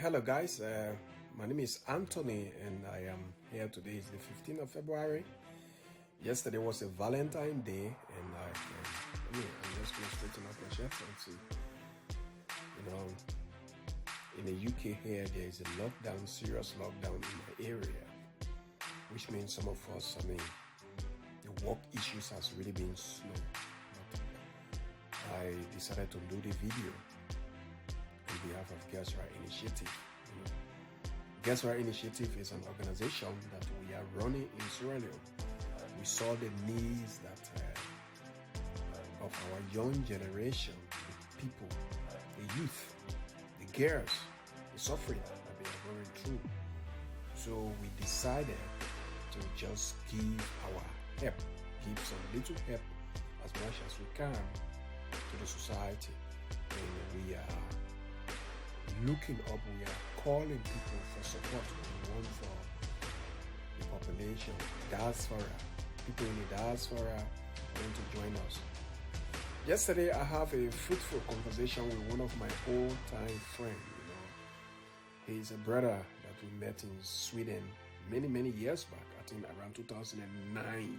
Hello guys, my name is Anthony and I am here today. It's the 15th of February. Yesterday was a Valentine's Day and I'm just going to straighten up my shirt and see. In the UK here, there is a lockdown, serious lockdown in my area, which means some of us, the work issues has really been slow. But I decided to do the video on behalf of Girls' Right Initiative. Girls' Right Initiative is an organization that we are running in Sierra Leone. We saw the needs that of our young generation, the people, the youth, the girls, the suffering that they are going through. So we decided to just give our help, give some little help as much as we can to the society. And we are looking up, we are calling people for support. We want for the population, diaspora, people in the diaspora want to join us. Yesterday, I have a fruitful conversation with one of my old-time friends. He's a brother that we met in Sweden many years back. I think around 2009.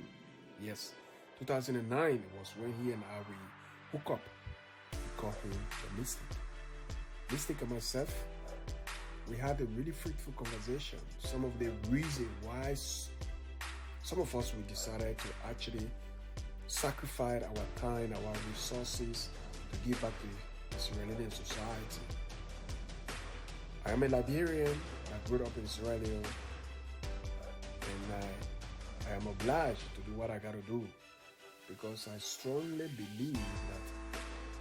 Yes, 2009 was when he and I we hook up. We call him the Mystic. Mystic and myself, we had a really fruitful conversation. Some of the reason why some of us we decided to actually sacrifice our time, our resources to give back to the Sierra Leonean society. I am a Liberian. I grew up in Sierra Leone, and I am obliged to do what I gotta do because I strongly believe that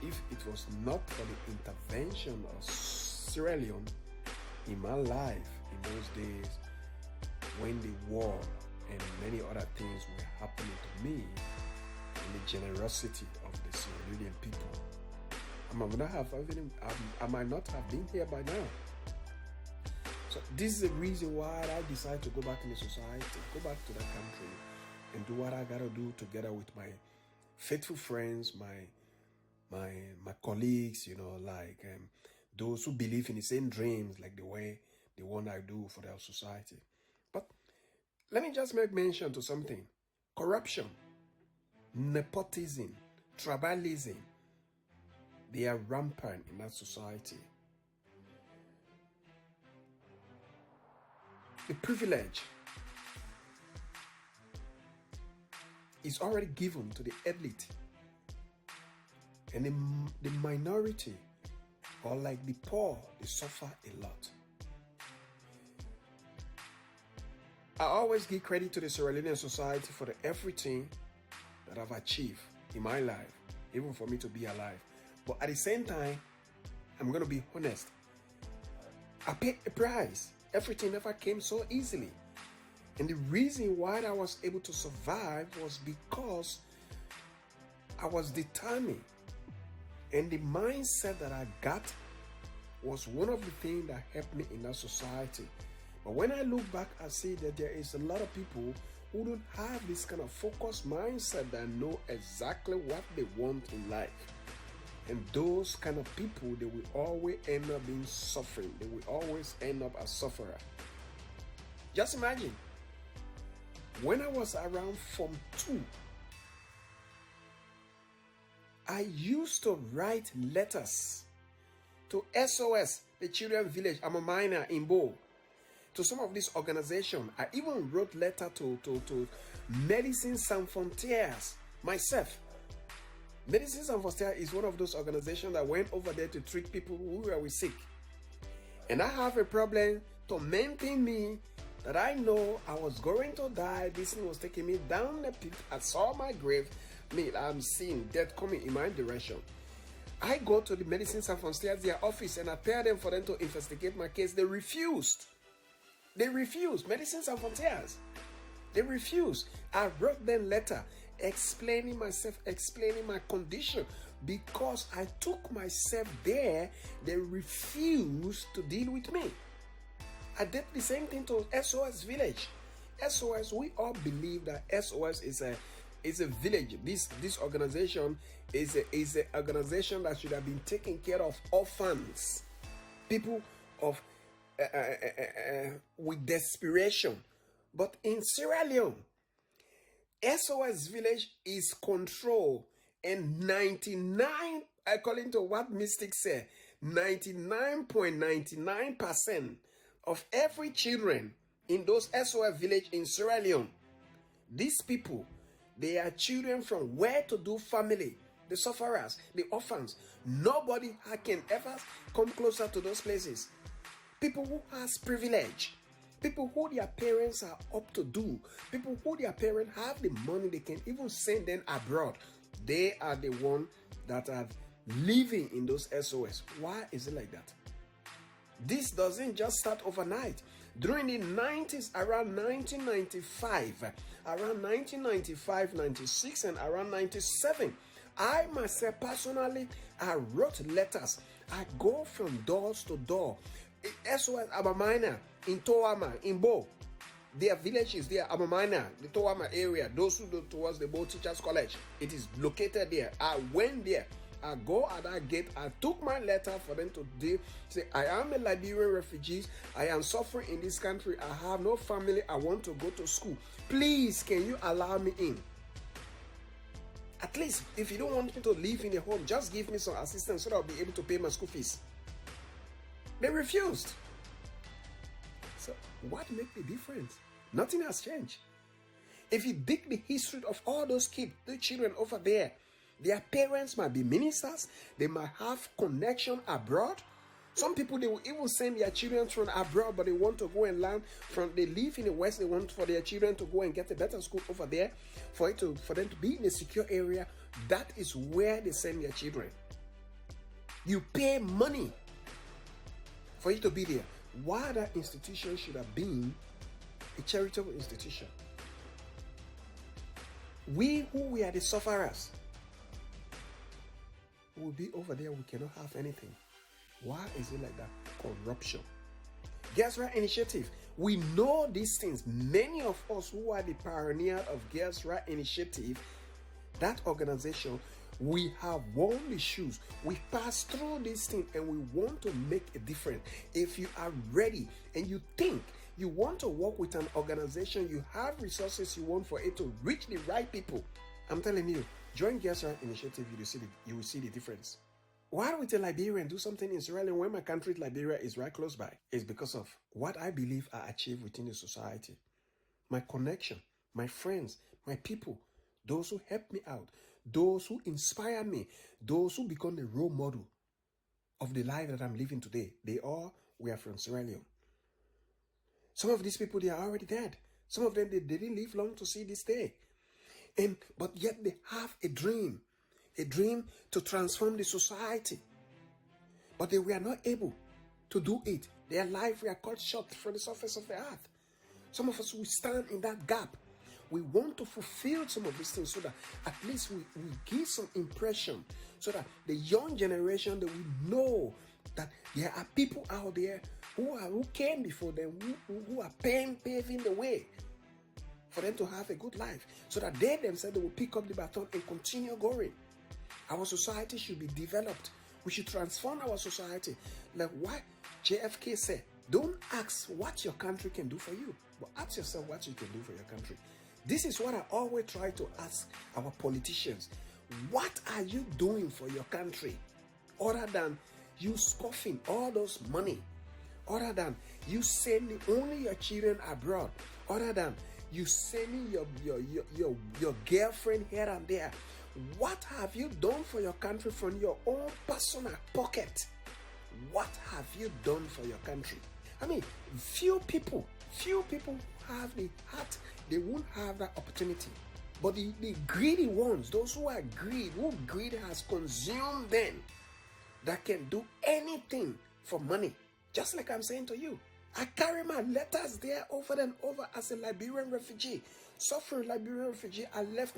if it was not for the intervention of Sierra Leone in my life in those days when the war and many other things were happening to me, and the generosity of the Sierra Leonean people, I might not have been here by now. So this is the reason why I decided to go back in the society, go back to that country and do what I gotta do together with my faithful friends, my colleagues, those who believe in the same dreams like the one I do for our society. But let me just make mention to something. Corruption, nepotism, tribalism, they are rampant in that society. The privilege is already given to the elite, and the minority, or like the poor, they suffer a lot. I always give credit to the Sierra Leonean society for everything that I've achieved in my life, even for me to be alive. But at the same time, I'm going to be honest. I paid a price. Everything never came so easily. And the reason why I was able to survive was because I was determined. And the mindset that I got was one of the things that helped me in that society. But when I look back, I see that there is a lot of people who don't have this kind of focused mindset that know exactly what they want in life. And those kind of people, they will always end up being suffering. They will always end up as sufferer. Just imagine, when I was around Form 2, I used to write letters to SOS, the Children Village. I'm a minor in Bo. To some of these organizations, I even wrote letter to Médecins Sans Frontières myself. Médecins Sans Frontières is one of those organizations that went over there to treat people who were sick. And I have a problem tormenting me that I know I was going to die. This thing was taking me down the pit. I saw my grave. I'm seeing death coming in my direction. I go to the Médecins Sans Frontières, their office, and I tell them for them to investigate my case. They refused. Médecins Sans Frontières. They refused. I wrote them letter explaining myself, explaining my condition. Because I took myself there, they refused to deal with me. I did the same thing to SOS Village. SOS, we all believe that SOS is a village. This organization is an organization that should have been taking care of orphans, people of with desperation. But in Sierra Leone, SOS Village is controlled, and 99, according to what mystics say, 99.99% of every children in those SOS Village in Sierra Leone, these people, they are children from well-to-do family, the sufferers, the orphans. Nobody can ever come closer to those places. People who has privilege, people who their parents are up to do, people who their parents have the money, they can even send them abroad. They are the one that are living in those SOS. Why is it like that? This doesn't just start overnight. During the 90s, around 1995, 96, and around 97, I myself personally, I wrote letters. I go from doors to door. SOS Abamina, in Toama, in Bo, their villages there, Abamina, the Toama area, those who go towards the Bo Teachers College, it is located there. I went there. I go at that gate. I took my letter for them to say, I am a Liberian refugee. I am suffering in this country. I have no family. I want to go to school. Please, can you allow me in? At least, if you don't want me to live in a home, just give me some assistance so that I'll be able to pay my school fees. They refused. So, what makes the difference? Nothing has changed. If you dig the history of all those kids, the children over there, their parents might be ministers. They might have connection abroad. Some people, they will even send their children from abroad, but they want to go and learn they live in the West. They want for their children to go and get a better school over there, for them to be in a secure area. That is where they send their children. You pay money for you to be there. Why that institution should have been a charitable institution? We who are the sufferers will be over there. We cannot have anything. Why is it like that? Corruption. Girls' Right Initiative. We know these things. Many of us who are the pioneer of Girls' Right Initiative, that organization, we have worn the shoes. We pass through these things and we want to make a difference. If you are ready and you think you want to work with an organization, you have resources you want for it to reach the right people, I'm telling you, join Girls' Right Initiative. You will see the difference. Why would a Liberian do something in Sierra Leone when my country, Liberia, is right close by? It's because of what I believe I achieve within the society. My connection, my friends, my people, those who help me out, those who inspire me, those who become the role model of the life that I'm living today. We are from Sierra Leone. Some of these people, they are already dead. Some of them, they didn't live long to see this day. But yet they have a dream to transform the society. But they were not able to do it. Their life were cut short from the surface of the earth. Some of us will stand in that gap. We want to fulfill some of these things so that at least we give some impression, so that the young generation, that we know that there are people out there who came before them, who are paving the way for them to have a good life, so that they themselves, they will pick up the baton and continue going. Our society should be developed. We should transform our society. Like what JFK said, don't ask what your country can do for you, but ask yourself what you can do for your country. This is what I always try to ask our politicians. What are you doing for your country? Other than you scoffing all those money, other than you sending only your children abroad, other than you sending your girlfriend here and there. What have you done for your country from your own personal pocket? What have you done for your country? I mean, few people have the heart. They won't have that opportunity. But the greedy ones, those who are who greed has consumed them, that can do anything for money. Just like I'm saying to you, I carry my letters there over and over as a Liberian refugee, suffering Liberian refugee. I left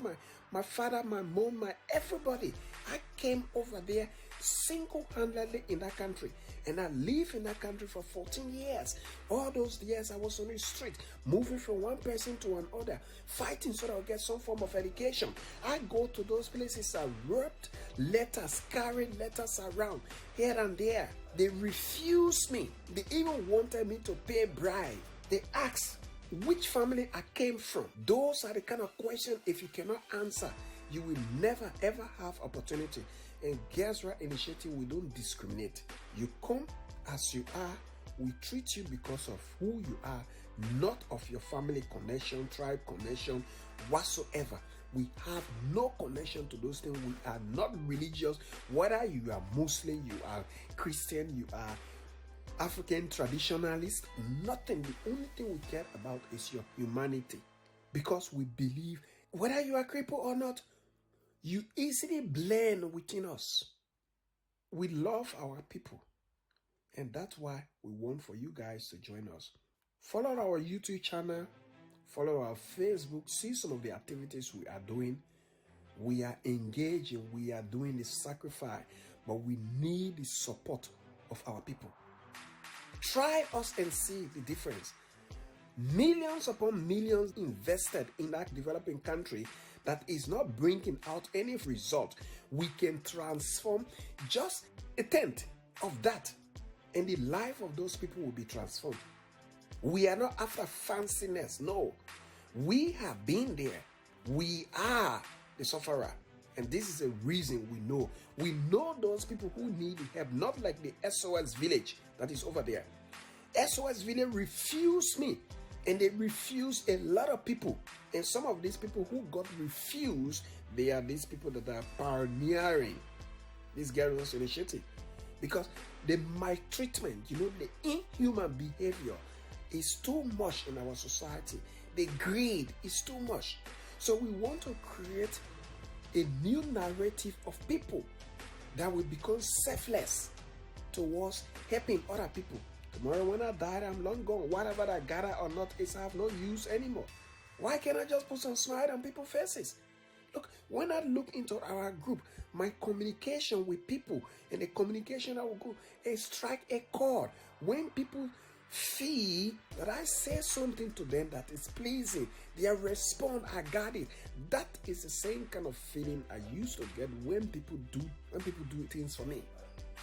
my father, my mom, my everybody. I came over there single-handedly in that country. And I lived in that country for 14 years. All those years I was on the street, moving from one person to another, fighting so that I would get some form of education. I go to those places, I wrote letters, carried letters around here and there. They refused me. They even wanted me to pay bribe. They asked which family I came from. Those are the kind of questions, if you cannot answer, you will never ever have opportunity. And Girls' Right Initiative, we don't discriminate. You come as you are. We treat you because of who you are, not of your family connection, tribe connection, whatsoever. We have no connection to those things. We are not religious. Whether you are Muslim, you are Christian, you are African traditionalist, nothing. The only thing we care about is your humanity. Because we believe, whether you are crippled or not, you easily blend within us. We love our people. And that's why we want for you guys to join us. Follow our YouTube channel. Follow our Facebook. See some of the activities we are doing. We are engaging. We are doing the sacrifice. But we need the support of our people. Try us and see the difference. Millions upon millions invested in that developing country that is not bringing out any result. We can transform just a tenth of that, and the life of those people will be transformed. We are not after fanciness. No, we have been there. We are the sufferer. And this is a reason we know. We know those people who need help, not like the SOS village that is over there. SOS village refused me, and they refused a lot of people. And some of these people who got refused, they are these people that are pioneering this Girls' Right Initiative. Because the maltreatment, the inhuman behavior is too much in our society. The greed is too much. So we want to create a new narrative of people that will become selfless towards helping other people. Tomorrow when I die, I'm long gone. Whatever I gather or not is have no use anymore. Why can't I just put some smile on people's faces? Look, when I look into our group, my communication with people and the communication I will go and strike a chord. When people feel that I say something to them that is pleasing, they respond, I got it. That is the same kind of feeling I used to get when people do things for me.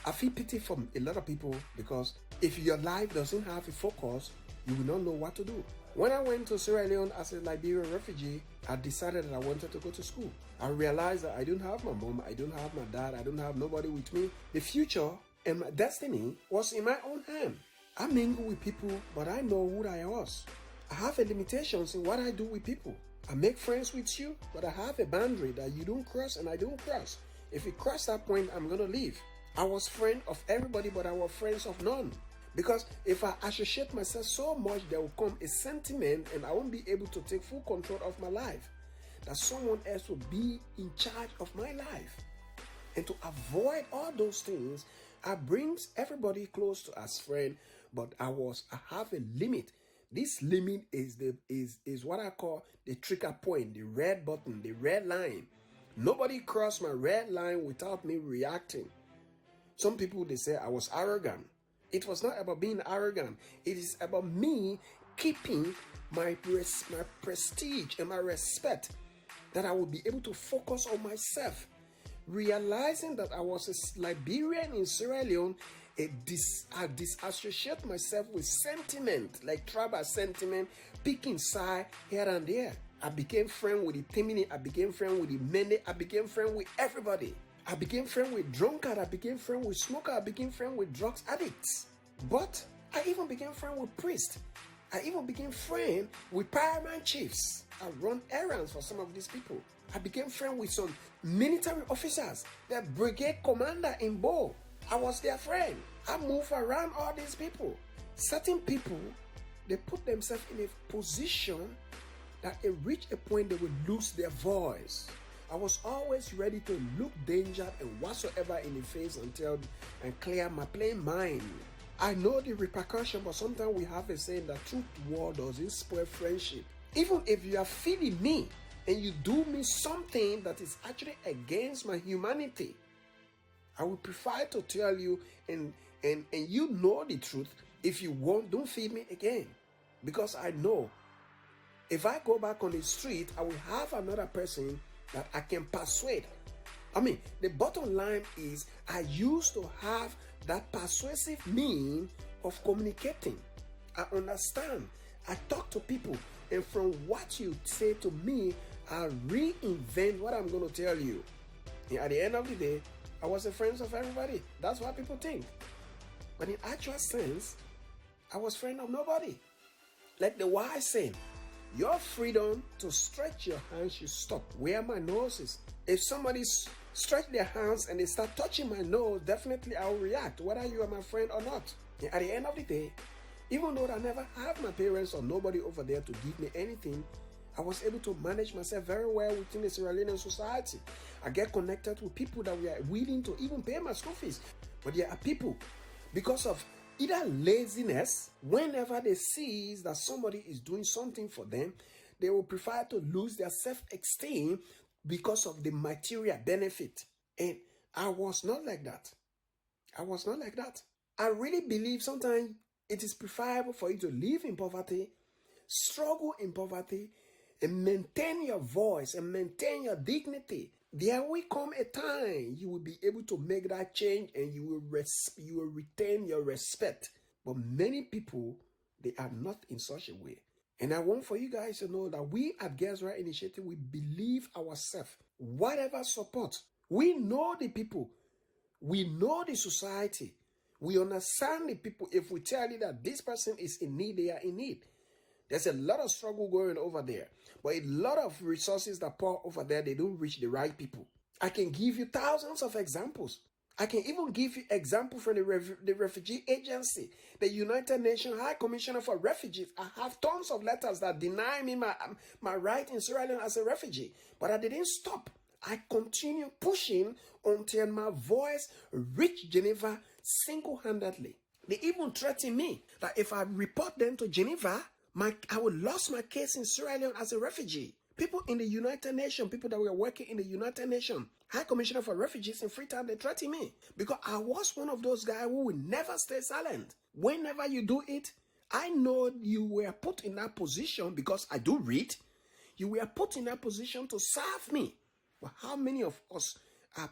I feel pity from a lot of people because if your life doesn't have a focus, you will not know what to do. When I went to Sierra Leone as a Liberian refugee, I decided that I wanted to go to school. I realized that I don't have my mom, I don't have my dad, I don't have nobody with me. The future and my destiny was in my own hand. I mingle with people, but I know who I was. I have a limitations in what I do with people. I make friends with you, but I have a boundary that you don't cross and I don't cross. If you cross that point, I'm going to leave. I was friend of everybody, but I was friends of none. Because if I associate myself so much, there will come a sentiment and I won't be able to take full control of my life. That someone else will be in charge of my life. And to avoid all those things, I brings everybody close to as friend, but I have a limit. This limit is what I call the trigger point, the red button, the red line. Nobody crossed my red line without me reacting. Some people, they say I was arrogant. It was not about being arrogant. It is about me keeping my prestige and my respect, that I will be able to focus on myself. Realizing that I was a Liberian in Sierra Leone, I disassociate myself with sentiment, like tribal sentiment, picking side here and there. I became friend with the Timini, I became friend with the Mende, I became friend with everybody. I became friend with drunkard, I became friend with smoker, I became friend with drugs addicts. But I even became friend with priests. I even became friend with paramount chiefs. I run errands for some of these people. I became friend with some military officers, the brigade commander in Bo. I was their friend. I move around all these people. Certain people, they put themselves in a position that they reach a point they will lose their voice. I was always ready to look danger and whatsoever in the face and clear my plain mind. I know the repercussion, but sometimes we have a saying that truth war doesn't spoil friendship. Even if you are feeling me and you do me something that is actually against my humanity, I would prefer to tell you and you know the truth. If you want, don't feed me again. Because I know if I go back on the street, I will have another person that I can persuade. The bottom line is I used to have that persuasive mean of communicating. I understand. I talk to people, and from what you say to me, I reinvent what I'm going to tell you. And at the end of the day, I was a friend of everybody. That's what people think. But in actual sense, I was friend of nobody. Like the wise saying, your freedom to stretch your hands should stop where my nose is. If somebody stretch their hands and they start touching my nose, definitely I will react, whether you are my friend or not. And at the end of the day, even though I never had my parents or nobody over there to give me anything, I was able to manage myself very well within the Sierra Leonean society. I get connected with people that were willing to even pay my school fees. But there are people, because of either laziness, whenever they see that somebody is doing something for them, they will prefer to lose their self-esteem because of the material benefit. And I was not like that. I really believe sometimes it is preferable for you to live in poverty, struggle in poverty, and maintain your voice and maintain your dignity. There will come a time you will be able to make that change and you will retain your respect. But many people, they are not in such a way. And I want for you guys to know that we at Girls' Right Initiative, we believe ourselves. Whatever support, we know the people, we know the society, we understand the people. If we tell you that this person is in need, they are in need. There's a lot of struggle going over there. But a lot of resources that pour over there, they don't reach the right people. I can give you thousands of examples. I can even give you example from the Refugee Agency, the United Nations High Commissioner for Refugees. I have tons of letters that deny me my right in Sierra Leone as a refugee. But I didn't stop. I continue pushing until my voice reached Geneva single-handedly. They even threatened me that if I report them to Geneva, I would lose my case in Sierra Leone as a refugee. People in the United Nations, people that were working in the United Nations, High Commissioner for Refugees in Freetown, they threatened me. Because I was one of those guys who will never stay silent. Whenever you do it, I know you were put in that position because I do read. You were put in that position to serve me. But how many of us are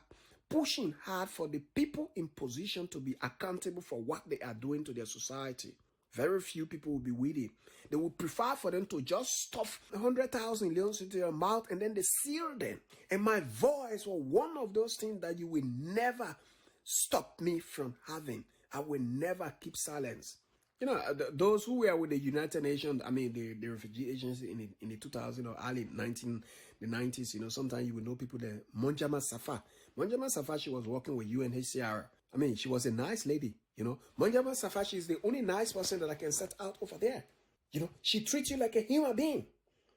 pushing hard for the people in position to be accountable for what they are doing to their society? Very few people will be with it. They would prefer for them to just stuff 100,000 leons into their mouth and then they seal them. And my voice was one of those things that you will never stop me from having. I will never keep silence. You know, those who were with the United Nations, the Refugee Agency in the 2000 or early the 90s, you know, sometimes you will know people there. Monjama Safa. Monjama Safa, she was working with UNHCR. She was a nice lady, you know. Monjama Safa, she is the only nice person that I can set out over there. You know, she treats you like a human being.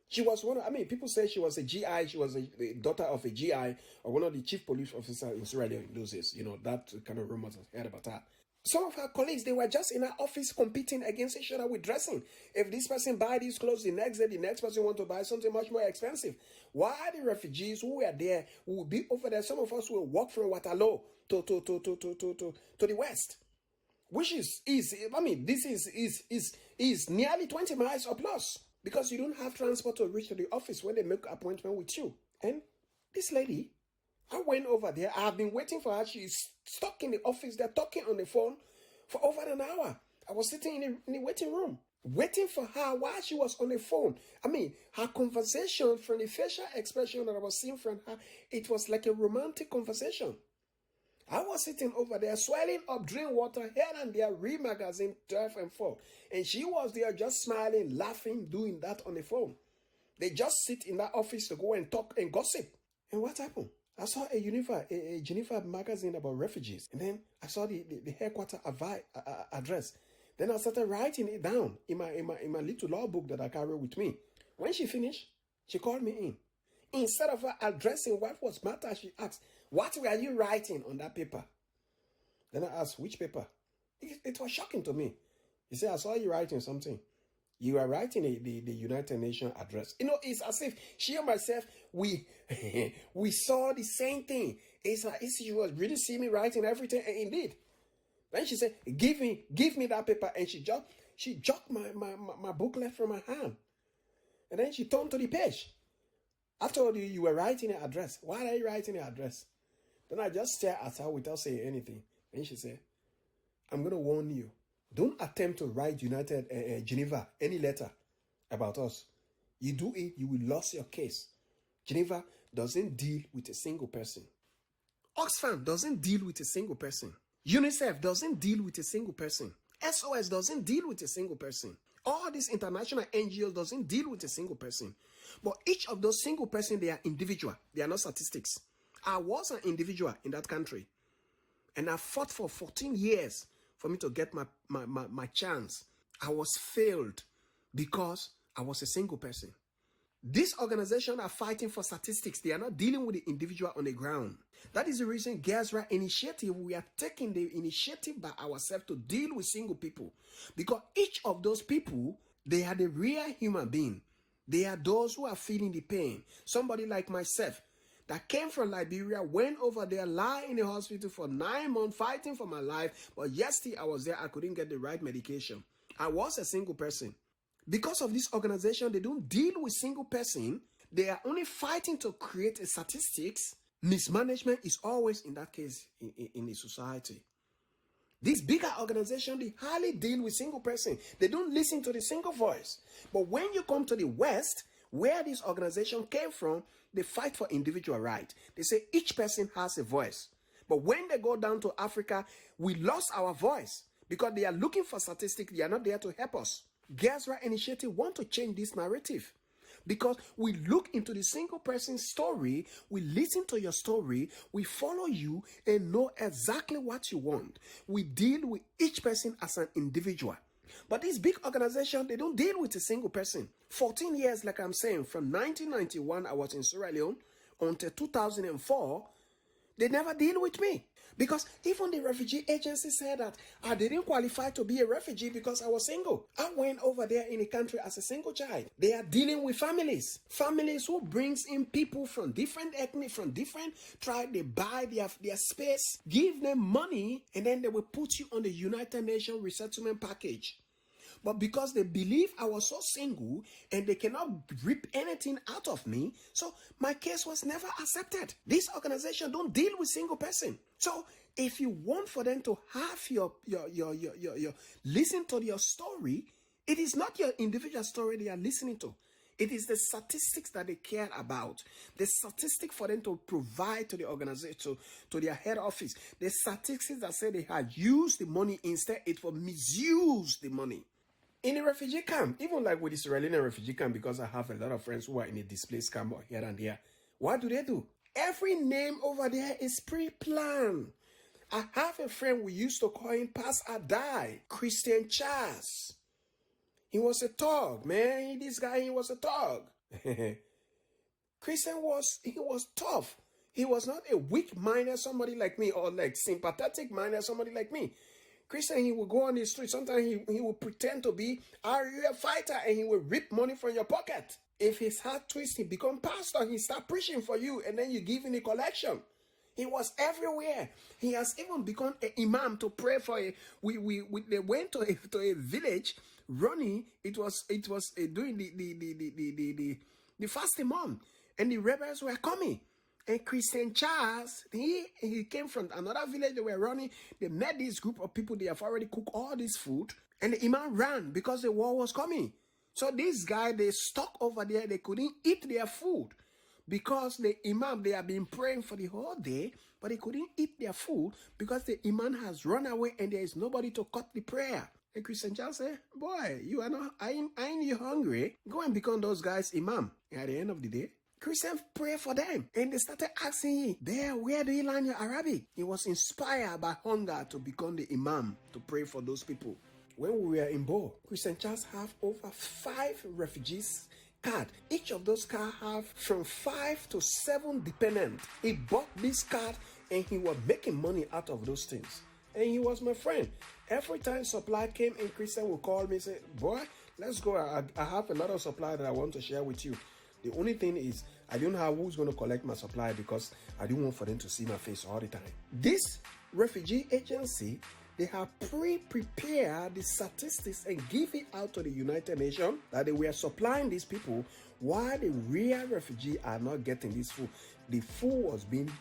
She was one of, people say she was a GI, she was the daughter of a GI or one of the chief police officers in Sierra Leone in those days. You know, that kind of rumors I heard about her. Some of her colleagues, they were just in her office competing against each other with dressing. If this person buy these clothes, the next day, the next person want to buy something much more expensive. Why the refugees who were there, who will be over there, some of us will walk from Waterloo to the west. Which is nearly 20 miles or plus. Because you don't have transport to reach to the office when they make an appointment with you. And this lady, I went over there. I have been waiting for her. She's stuck in the office. They're talking on the phone for over an hour. I was sitting in the waiting room, waiting for her while she was on the phone. Her conversation, from the facial expression that I was seeing from her, it was like a romantic conversation. I was sitting over there, swelling up, drink water, here and there, read magazine, 12 and 4. And she was there just smiling, laughing, doing that on the phone. They just sit in that office to go and talk and gossip. And what happened? I saw a Geneva magazine about refugees. And then I saw the headquarter address. Then I started writing it down in my little law book that I carry with me. When she finished, she called me in. Instead of her addressing what was matter, she asked, "What were you writing on that paper?" Then I asked, "Which paper?" It was shocking to me. He said, "I saw you writing something." You are writing the United Nations address. It's as if she and myself, we we saw the same thing. It's like she was really seeing me writing everything, and indeed. Then she said, give me that paper. And she jogged my booklet from my hand. And then she turned to the page. After all, you were writing an address. Why are you writing an address? Then I just stared at her without saying anything. And she said, I'm going to warn you. Don't attempt to write Geneva any letter about us. You do it, you will lose your case. Geneva doesn't deal with a single person. Oxfam doesn't deal with a single person. UNICEF doesn't deal with a single person. SOS doesn't deal with a single person. All these international NGOs doesn't deal with a single person. But each of those single person, they are individual. They are not statistics. I was an individual in that country. And I fought for 14 years for me to get my chance. I was failed because I was a single person. These organizations are fighting for statistics. They are not dealing with the individual on the ground. That is the reason Gezra Initiative, we are taking the initiative by ourselves to deal with single people. Because each of those people, they are the real human being. They are those who are feeling the pain. Somebody like myself that came from Liberia, went over there, lie in the hospital for 9 months, fighting for my life. But yesterday I was there, I couldn't get the right medication. I was a single person. Because of this organization, they don't deal with single person. They are only fighting to create a statistics. Mismanagement is always in that case in the society. These bigger organizations, they hardly deal with single person. They don't listen to the single voice. But when you come to the West, where this organization came from, they fight for individual right. They say each person has a voice. But when they go down to Africa, we lost our voice because they are looking for statistics. They are not there to help us. Gezra Initiative want to change this narrative because we look into the single person's story, we listen to your story, we follow you and know exactly what you want. We deal with each person as an individual. But this big organization, they don't deal with a single person. 14 years, like I'm saying, from 1991, I was in Sierra Leone until 2004, they never deal with me. Because even the refugee agency said that I didn't qualify to be a refugee because I was single. I went over there in the country as a single child. They are dealing with families. Families who brings in people from different ethnic, from different tribe. They buy their space, give them money, and then they will put you on the United Nations resettlement package. But because they believe I was so single and they cannot rip anything out of me, so my case was never accepted. This organization don't deal with single person. So if you want for them to have your listen to your story, it is not your individual story they are listening to. It is the statistics that they care about. The statistics for them to provide to the organization, to their head office. The statistics that say they had used the money, instead it will misuse the money. In a refugee camp, even like with the Sierra Leone refugee camp, because I have a lot of friends who are in a displaced camp here and there, what do? Every name over there is pre-planned. I have a friend we used to call him Pass or Die, Christian Charles. He was a thug, man. This guy, he was a thug. Christian he was tough. He was not a weak-minded somebody like me or like sympathetic-minded somebody like me. Christian, he will go on the street. Sometimes he will pretend to be a fighter and he will rip money from your pocket. If his heart twists, he become pastor. He start preaching for you and then you give him a collection. He was everywhere. He has even become an imam to pray for they went to a village running. It was during the fasting month, and the rebels were coming. And Christian Charles, he came from another village. They were running. They met this group of people. They have already cooked all this food. And the imam ran because the war was coming. So this guy, they stuck over there. They couldn't eat their food. Because the imam, they have been praying for the whole day. But they couldn't eat their food because the imam has run away and there is nobody to cut the prayer. And Christian Charles said, boy, you are not, ain't you hungry? Go and become those guys imam. And at the end of the day, Christians pray for them. And they started asking him, where do you learn your Arabic? He was inspired by hunger to become the imam, to pray for those people. When we were in Bo, Christian Charles have over 5 refugees card. Each of those cards have from 5 to 7 dependents. He bought this card and he was making money out of those things. And he was my friend. Every time supply came in, Christian would call me and say, boy, let's go. I have a lot of supply that I want to share with you. The only thing is, I don't know who's going to collect my supply because I don't want for them to see my face all the time. This refugee agency, they have pre-prepared the statistics and give it out to the United Nations that they were supplying these people while the real refugees are not getting this food. The food was being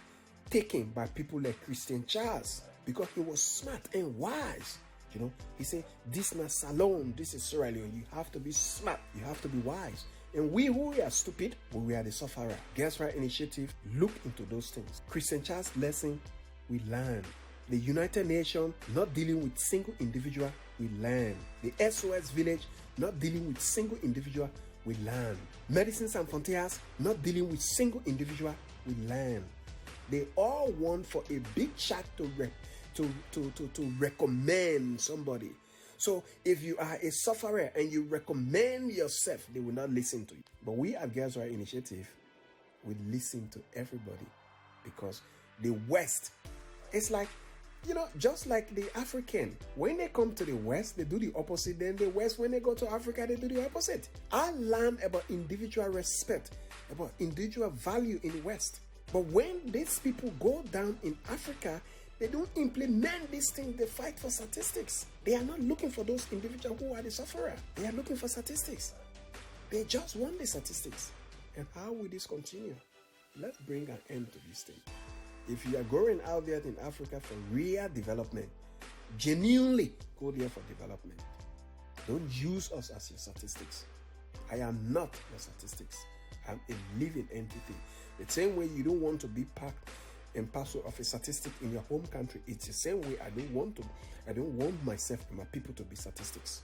taken by people like Christian Charles because he was smart and wise. You know, he said, this is not Salome, this is Sierra Leone. You have to be smart, you have to be wise. And we who are stupid, we are the sufferer. Guess Right Initiative, look into those things. Christian Charles lesson, we learn. The United Nations, not dealing with single individual, we learn. The SOS Village, not dealing with single individual, we learn. Medicine Sans Frontières, not dealing with single individual, we learn. They all want for a big check to recommend somebody. So if you are a sufferer and you recommend yourself, they will not listen to you. But we at Girls Right Initiative, we listen to everybody because the West, it's like, you know, just like the African, when they come to the West, they do the opposite. Then the West, when they go to Africa, they do the opposite. I learned about individual respect, about individual value in the West. But when these people go down in Africa, they don't implement these things. They fight for statistics. They are not looking for those individuals who are the sufferer. They are looking for statistics. They just want the statistics. And how will this continue? Let's bring an end to this thing. If you are going out there in Africa for real development, genuinely go there for development. Don't use us as your statistics. I am not your statistics. I'm a living entity. The same way you don't want to be part and parcel of a statistic in your home country, it's the same way I don't want myself and my people to be statistics.